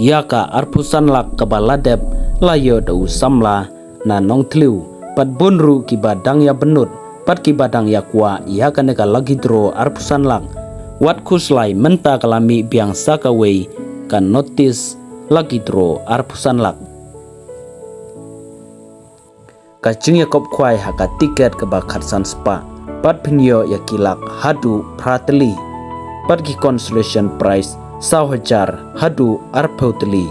Yaka arpusan lak kabaladep layo dau samla na nong tliu pat bunru ki badang ya benut pat ki badang ya kwa yaka neka lagi dro arpusan lak wat kuslai menta kalami biang sakawei kan notis lagi dro arpusan lak kacing ya kop kwai haka tiket ke bakatsan spa pat pinyo ya kilak hadu prateli pat ki consolation prize 1,000 hadu arpauteli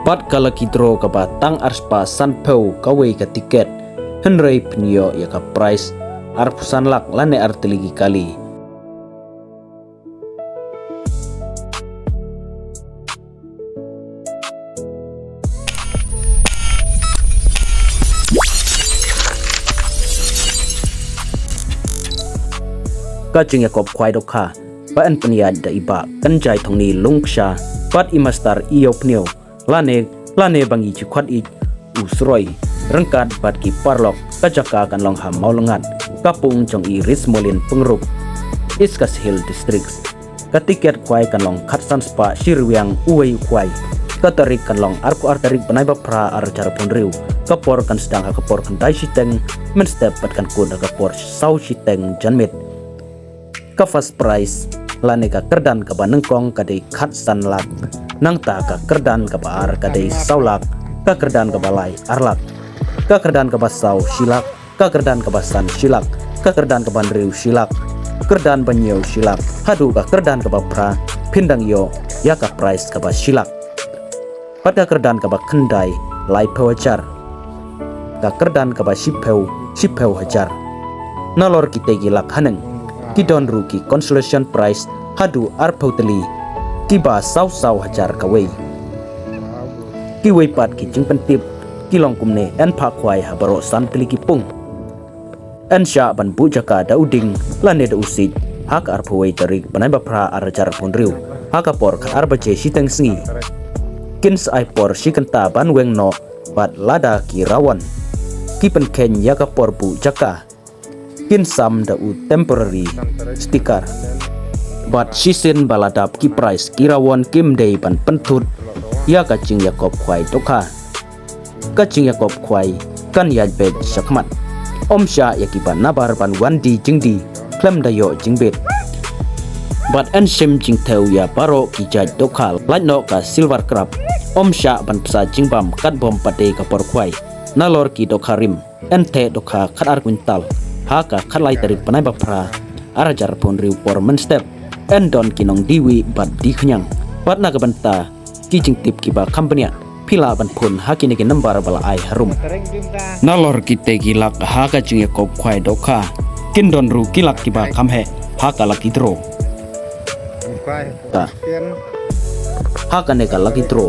pat kala kidro ka batang arspa sanpau kawei ka tiket henrei pinyo ya ka price arpusan lak lane arteli kali kacing ya kop kwai dokha pa an peniad da iba kanjai thongni lungsha pat imastar iyo pneu lane bangi chikwat I usroi rengkat pat ki parlok kajaka kan long ha Mawlyngngad kapung chong I Rismolin pengrup Iskas Hill districts katiket kwai kan long khatsan spa sirwiang uwei kwai katarik kan long arku artarik banai bapra arjar ponriu kapor kan sedang kapor kan dai siteng menstep pat kan kun kapor sau siteng janmit ka first prize lane ka kerdan ka banengkong ka dei khatsan lak nang ta ka kerdan ka baar ka dei saulak ka kerdan ka balai arlak ka kerdan ka basau silak ka kerdan ka basan silak ka kerdan ka banriu silak kerdan banyau silak hadu ka kerdan ka bapra pindang yo ya ka prize ka basilak pada kerdan ka bakendai lai pewajar ka kerdan ka basipeu hajar nalor kita gilak haneng kidon ruki consolation prize hadu arpauteli kiba sau hajar kawei kiwei pat ki jingpentip kilong kumne en phakwai habaro santli ki pung en sha ban bujaka dauding lane da usit hak arpawei tarik banai bapra arjar ponriu hakapor khat arbaje siteng sngi kins aipor sikenta ban wengno pat lada ki rawan ki penken yakapor bujaka kin sam da u temporary sticker but sisin baladap ki price kirawon kim dei ban pentut ya kacing yakob kwai dokha kacing yakob kwai kan ya bet sakmat omsha yakiban nabar ban wandi jingdi klem dayo jingbet but en sim jingtheu ya baro ki jaj dokha laino ka silver crab omsha ban psa jingbam kat bom pate ka por kwai nalor ki dokharim ente dokha khatar quintal haka khalai tarik panai bapra arajar pon riu por menstep endon kinong diwi bat diknyang patna ka banta kijing tip kiba company pila ban pun hakini ke number bala ai harum nalor kite gilak haka jinge kop khwai dokha kindon ru kilak kiba kamhe haka laki dro haka ne ka laki dro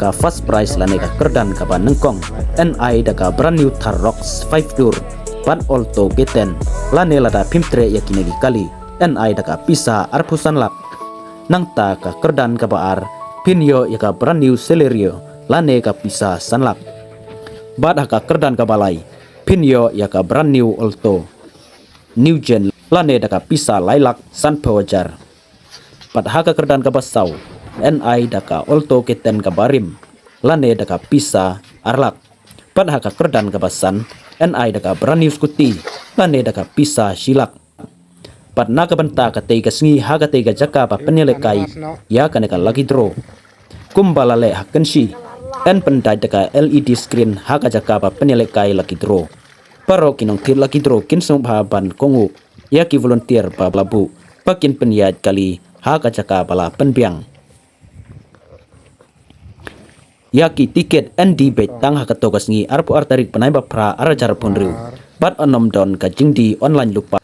ka first prize lane ka kerdan ka ban nengkong ni da ka brand new Thar Rocks 5 door pan olto geten lane lada pimtre yakine kali ni daka pisa arpusan lak nangta ka kerdan ka baar pinyo yaka brand new Celerio lane ka pisa sanlak bad haka kerdan ka balai pinyo yaka brand new olto new gen lane daka pisa lailak san pewajar pad haka kerdan ka basau ni daka olto geten ka barim lane daka pisa arlak pad haka kerdan ka basan ni daka brand new skuti lane daka pisa silak pat naga benta ka tei ka sngi haga tei ka jaka pa penele kai ya ka neka lagi draw kumbala le hakensi en pendai daka LED screen haga jaka pa penele kai lagi draw paro kinong tir lagi draw kin song ban kongu ya ki volunteer pa blabu pakin penyat kali haga jaka bala penbiang yaki tiket ND bet tang hakato kasngi arpu artarik panai bapra arajar ponriu bat onom don ka jingdi online lupa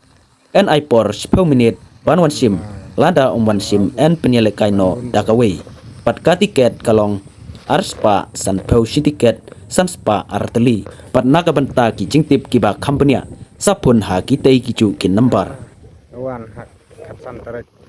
ni por 10 minit ban wan sim lada wan sim en penyele kaino dakawei pat ka tiket kalong arspa san pau si tiket san spa arteli pat naga benta ki jingtip kiba company sapun ha ki tei ki ju kin number wan hak san tarik